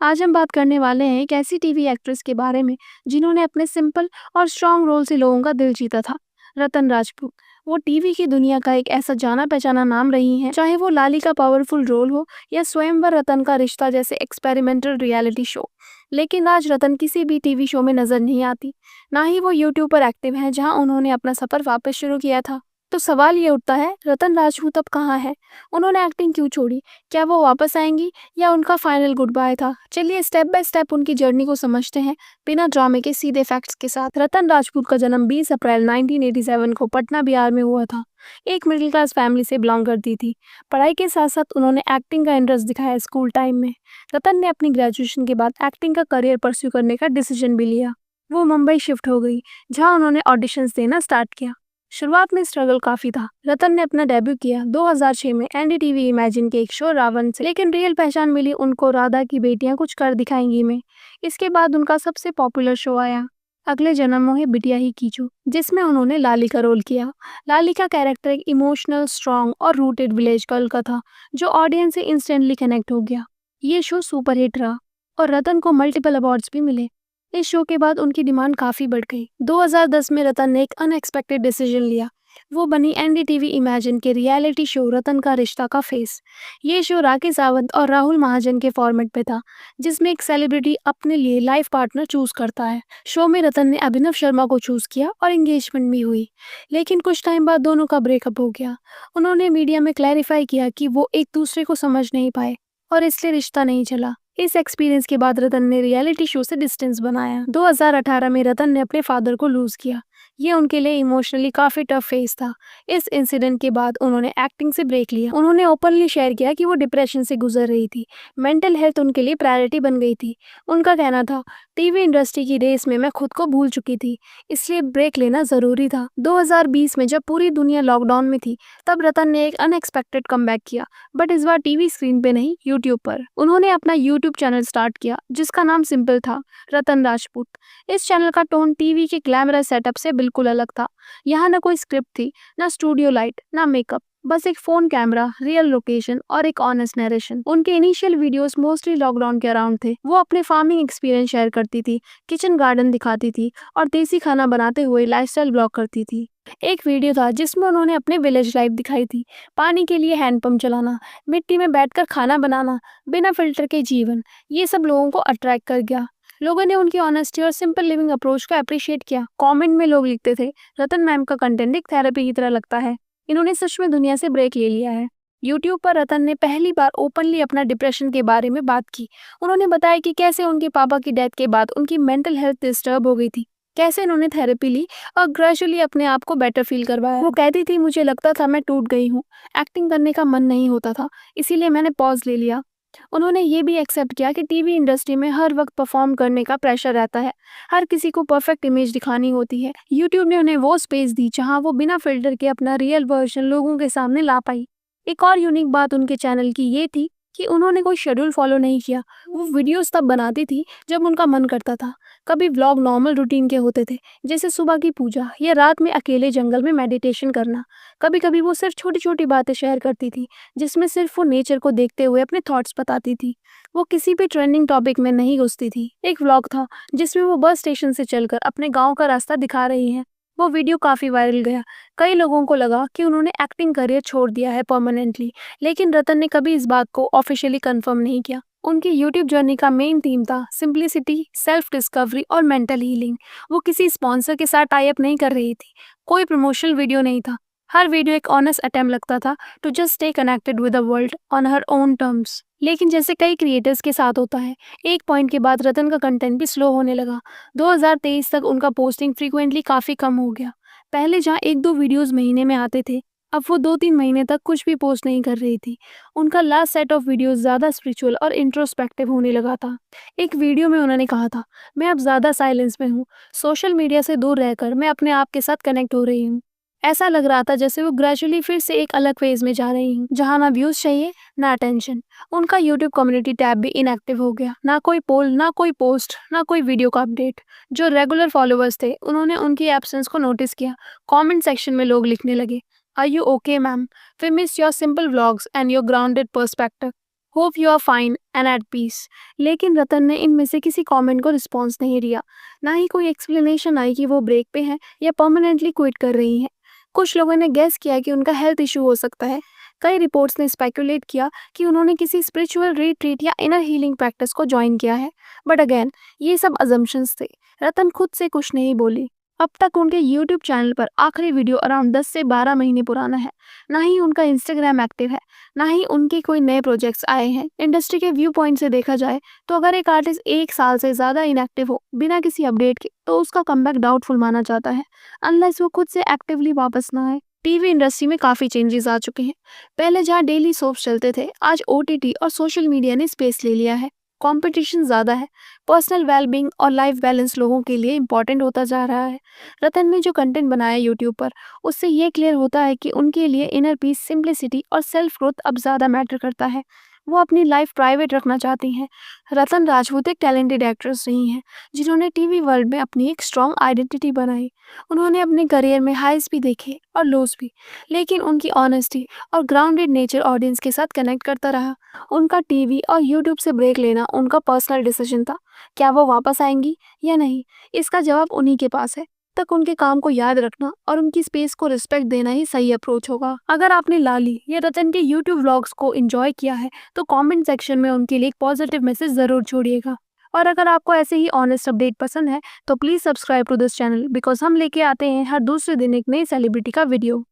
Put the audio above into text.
आज हम बात करने वाले हैं एक ऐसी टीवी एक्ट्रेस के बारे में जिन्होंने अपने सिंपल और स्ट्रॉन्ग रोल से लोगों का दिल जीता था। रतन राजपूत। वो टीवी की दुनिया का एक ऐसा जाना पहचाना नाम रही हैं, चाहे वो लाली का पावरफुल रोल हो या स्वयंवर रतन का रिश्ता जैसे एक्सपेरिमेंटल रियलिटी शो। लेकिन आज रतन किसी भी टीवी शो में नजर नहीं आती। ना ही वो यूट्यूब पर एक्टिव हैं, जहां उन्होंने अपना सफर वापस शुरू किया था। तो सवाल ये उठता है, रतन राजपूत अब कहाँ है? उन्होंने एक्टिंग क्यों छोड़ी? क्या वो वापस आएंगी या उनका फाइनल गुड बाय था? चलिए स्टेप बाय स्टेप उनकी जर्नी को समझते हैं, बिना ड्रामे के सीधे फैक्ट्स के साथ। रतन राजपूत का जन्म 20 अप्रैल 1987 को पटना बिहार में हुआ था। एक मिडिल क्लास फैमिली से बिलोंग करती थी। पढ़ाई के साथ साथ उन्होंने एक्टिंग का इंटरेस्ट दिखाया स्कूल टाइम में। रतन ने अपनी ग्रेजुएशन के बाद एक्टिंग का करियर परस्यू करने का डिसीजन भी लिया। वो मुंबई शिफ्ट हो गई, जहां उन्होंने ऑडिशंस देना स्टार्ट किया। शुरुआत में स्ट्रगल काफी था। रतन ने अपना डेब्यू किया 2006 में एनडीटीवी इमेजिन के एक शो रावण से, लेकिन रियल पहचान मिली उनको राधा की बेटियां कुछ कर दिखाएंगी में। इसके बाद उनका सबसे पॉपुलर शो आया अगले जन्मों है बिटिया ही कीचू, जिसमें उन्होंने लाली का रोल किया। लाली का कैरेक्टर एक इमोशनल, स्ट्रॉन्ग और रूटेड विलेज गर्ल का था, जो ऑडियंस से इंस्टेंटली कनेक्ट हो गया। ये शो सुपरहिट रहा और रतन को मल्टीपल अवार्ड्स भी मिले। इस शो के बाद उनकी डिमांड काफी बढ़ गई। 2010 में रतन ने एक अनएक्सपेक्टेड डिसीजन लिया। वो बनी एनडीटीवी इमेजिन के रियलिटी शो रतन का रिश्ता का फेस। ये शो राकेश सावंत और राहुल महाजन के फॉर्मेट पे था, जिसमें एक सेलिब्रिटी अपने लिए लाइफ पार्टनर चूज करता है। शो में रतन ने अभिनव शर्मा को चूज किया और एंगेजमेंट भी हुई, लेकिन कुछ टाइम बाद दोनों का ब्रेकअप हो गया। उन्होंने मीडिया में क्लैरिफाई किया कि वो एक दूसरे को समझ नहीं पाए और इसलिए रिश्ता नहीं चला। इस एक्सपीरियंस के बाद रतन ने रियलिटी शो से डिस्टेंस बनाया। 2018 में रतन ने अपने फादर को लूज किया। ये उनके लिए इमोशनली काफी टफ फेज था। इस इंसिडेंट के बाद उन्होंने एक्टिंग से ब्रेक लिया। उन्होंने ओपनली शेयर किया कि वो डिप्रेशन से गुजर रही थी। मेंटल हेल्थ उनके लिए प्रायोरिटी बन गई थी। उनका कहना था, टीवी इंडस्ट्री की रेस में मैं खुद को भूल चुकी थी, इसलिए ब्रेक लेना जरूरी था। 2020 में जब पूरी दुनिया लॉकडाउन में थी, तब रतन ने एक अनएक्सपेक्टेड कमबैक किया, बट इस बार टीवी स्क्रीन पे नहीं, यूट्यूब पर। उन्होंने अपना यूट्यूब चैनल स्टार्ट किया, जिसका नाम सिंपल था, रतन राजपूत। इस चैनल का टोन टीवी के ग्लैमरस सेटअप से बिल्कुल अलग था। यहाँ ना कोई स्क्रिप्ट थी, ना स्टूडियो लाइट, ना मेकअप, बस एक फोन कैमरा, रियल लोकेशन और एक ऑनेस्ट नरेशन। उनके इनिशियल वीडियोस मोस्टली लॉकडाउन के अराउंड थे। वो अपने फार्मिंग एक्सपीरियंस शेयर करती थी, किचन गार्डन दिखाती थी और देसी खाना बनाते हुए लाइफस्टाइल ब्लॉग करती थी। एक वीडियो था जिसमें उन्होंने अपने विलेज लाइफ दिखाई थी, पानी के लिए हैंडपंप चलाना, मिट्टी में बैठकर खाना बनाना, बिना फिल्टर के जीवन। ये सब लोगों को अट्रैक्ट कर गया। लोगों ने उनकी ऑनेस्टी और सिंपल लिविंग अप्रोच को अप्रिशिएट किया। कमेंट में लोग लिखते थे, रतन मैम का कंटेंट एक थेरेपी की तरह लगता है, इन्होंने सच में दुनिया से ब्रेक ले लिया है। यूट्यूब पर रतन ने पहली बार ओपनली अपना डिप्रेशन के बारे में बात की। उन्होंने बताया कि कैसे उनके पापा की डेथ के बाद उनकी मेंटल हेल्थ डिस्टर्ब हो गई थी, कैसे इन्होंने थेरेपी ली और ग्रेजुअली अपने आप को बेटर फील करवाया। वो कहती थी, मुझे लगता था मैं टूट गई हूँ, एक्टिंग करने का मन नहीं होता था, इसीलिए मैंने पॉज ले लिया। उन्होंने ये भी एक्सेप्ट किया कि टीवी इंडस्ट्री में हर वक्त परफॉर्म करने का प्रेशर रहता है, हर किसी को परफेक्ट इमेज दिखानी होती है। यूट्यूब ने उन्हें वो स्पेस दी जहां वो बिना फिल्टर के अपना रियल वर्जन लोगों के सामने ला पाई। एक और यूनिक बात उनके चैनल की ये थी कि उन्होंने कोई शेड्यूल फॉलो नहीं किया। वो वीडियोस तब बनाती थी जब उनका मन करता था। कभी व्लॉग नॉर्मल रूटीन के होते थे, जैसे सुबह की पूजा या रात में अकेले जंगल में मेडिटेशन करना। कभी कभी वो सिर्फ छोटी छोटी बातें शेयर करती थी, जिसमें सिर्फ वो नेचर को देखते हुए अपने थॉट्स बताती थी। वो किसी भी ट्रेंडिंग टॉपिक में नहीं घुसती थी। एक व्लॉग था जिसमें वो बस स्टेशन से चलकर अपने गांव का रास्ता दिखा रही हैं। वो वीडियो काफी वायरल गया। कई लोगों को लगा कि उन्होंने एक्टिंग करियर छोड़ दिया है परमानेंटली, लेकिन रतन ने कभी इस बात को ऑफिशियली कंफर्म नहीं किया। उनकी यूट्यूब जर्नी का मेन थीम था सिंप्लिसिटी, सेल्फ डिस्कवरी और मेंटल हीलिंग। वो किसी स्पॉन्सर के साथ टाई अप नहीं कर रही थी, कोई प्रमोशनल वीडियो नहीं था। हर वीडियो एक ऑनेस्ट अटेम्प्ट लगता था to just stay connected with the world on her own terms. लेकिन जैसे कई क्रिएटर्स के साथ होता है, एक पॉइंट के बाद रतन का कंटेंट भी स्लो होने लगा। 2023 तक उनका पोस्टिंग फ्रीक्वेंटली काफी कम हो गया। पहले जहाँ एक दो वीडियोस महीने में आते थे, अब वो 2-3 महीने तक कुछ भी पोस्ट नहीं कर रही थी। उनका लास्ट सेट ऑफ वीडियोस ज्यादा स्पिरिचुअल और इंट्रोस्पेक्टिव होने लगा था। एक वीडियो में उन्होंने कहा था, मैं अब ज्यादा साइलेंस में हूँ, सोशल मीडिया से दूर रहकर मैं अपने आप के साथ कनेक्ट हो रही हूँ। ऐसा लग रहा था जैसे वो ग्रेजुअली फिर से एक अलग फेज में जा रही हूँ, जहाँ ना व्यूज चाहिए ना अटेंशन। उनका यूट्यूब कम्युनिटी टैब भी इनएक्टिव हो गया, ना कोई पोल, ना कोई पोस्ट, ना कोई वीडियो का अपडेट। जो रेगुलर फॉलोअर्स थे, उन्होंने उनकी एब्सेंस को नोटिस किया। कमेंट सेक्शन में लोग लिखने लगे, are you okay ma'am, we miss your simple vlogs and your grounded perspective. Hope you are fine and at peace. लेकिन रतन ने इनमें से किसी कमेंट को रिस्पॉन्स नहीं दिया। ना ही कोई एक्सप्लेनेशन आई कि वो ब्रेक पे हैं या परमानेंटली क्विट कर रही हैं। कुछ लोगों ने गेस किया कि उनका हेल्थ इशू हो सकता है। कई रिपोर्ट्स ने स्पेकुलेट किया कि उन्होंने किसी स्पिरिचुअल रिट्रीट या इनर हीलिंग प्रैक्टिस को ज्वाइन किया है। बट अगेन, ये सब अजम्पशंस थे। रतन खुद से कुछ नहीं बोली। अब तक उनके यूट्यूब चैनल पर आखिरी वीडियो अराउंड 10 से 12 महीने पुराना है। ना ही उनका इंस्टाग्राम एक्टिव है, ना ही उनके कोई नए प्रोजेक्ट्स आए हैं। इंडस्ट्री के व्यू पॉइंट से देखा जाए तो अगर एक आर्टिस्ट 1 साल से ज्यादा इनएक्टिव हो बिना किसी अपडेट के, तो उसका कमबैक डाउटफुल माना जाता है, अनलेस वो खुद से एक्टिवली वापस ना आए। टीवी इंडस्ट्री में काफी चेंजेस आ चुके हैं। पहले जहाँ डेली सोप्स चलते थे, आज ओटीटी और सोशल मीडिया ने स्पेस ले लिया है। कंपटीशन ज्यादा है। पर्सनल वेलबींग और लाइफ बैलेंस लोगों के लिए इंपॉर्टेंट होता जा रहा है। रतन ने जो कंटेंट बनाया यूट्यूब पर, उससे ये क्लियर होता है कि उनके लिए इनर पीस, सिंप्लिसिटी और सेल्फ ग्रोथ अब ज़्यादा मैटर करता है। वो अपनी लाइफ प्राइवेट रखना चाहती हैं। रतन राजपूत एक टैलेंटेड एक्ट्रेस रही हैं, जिन्होंने टीवी वर्ल्ड में अपनी एक स्ट्रॉन्ग आइडेंटिटी बनाई। उन्होंने अपने करियर में हाइज भी देखे और लोज भी, लेकिन उनकी ऑनेस्टी और ग्राउंडेड नेचर ऑडियंस के साथ कनेक्ट करता रहा। उनका टीवी और यूट्यूब से ब्रेक लेना उनका पर्सनल डिसीजन था। क्या वो वापस आएंगी या नहीं, इसका जवाब उन्हीं के पास है। तक उनके काम को याद रखना और उनकी स्पेस को रिस्पेक्ट देना ही सही अप्रोच होगा। अगर आपने लाली या रतन के यूट्यूब व्लॉग्स को एंजॉय किया है तो कमेंट सेक्शन में उनके लिए एक पॉजिटिव मैसेज जरूर छोड़िएगा। और अगर आपको ऐसे ही ऑनेस्ट अपडेट पसंद है तो please subscribe to this channel, because हम लेके आते हैं हर दूसरे दिन एक नई सेलिब्रिटी का वीडियो।